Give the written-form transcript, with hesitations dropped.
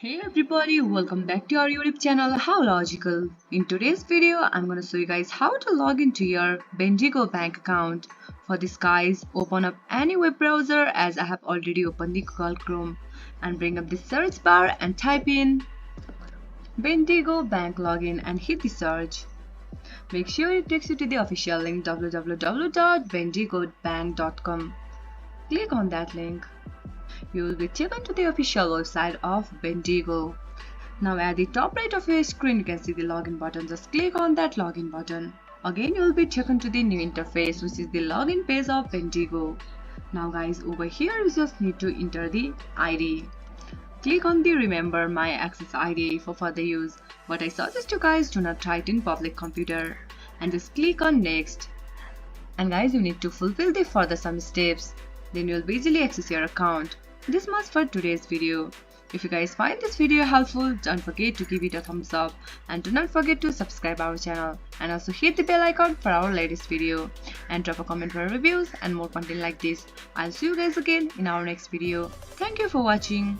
Hey everybody, welcome back to our YouTube channel How Logical. In today's video, I'm gonna show you guys how to log into your Bendigo bank account. For this guys, open up any web browser as I have already opened the Google Chrome and bring up the search bar and type in Bendigo bank login and hit the search. Make sure it takes you to the official link www.bendigobank.com. Click on that link. You will be taken to the official website of Bendigo. Now at the top right of your screen you can see the login button. Just click on that login button. Again you will be taken to the new interface which is the login page of Bendigo. Now guys, over here you just need to enter the ID. Click on the remember my access ID for further use, but I suggest you guys do not try it in public computer and just click on next. And guys, you need to fulfill the further some steps, then you will easily access your account. This much for today's video. If you guys find this video helpful, don't forget to give it a thumbs up and do not forget to subscribe our channel and also hit the bell icon for our latest video and drop a comment for reviews and more content like this. I'll see you guys again in our next video. Thank you for watching.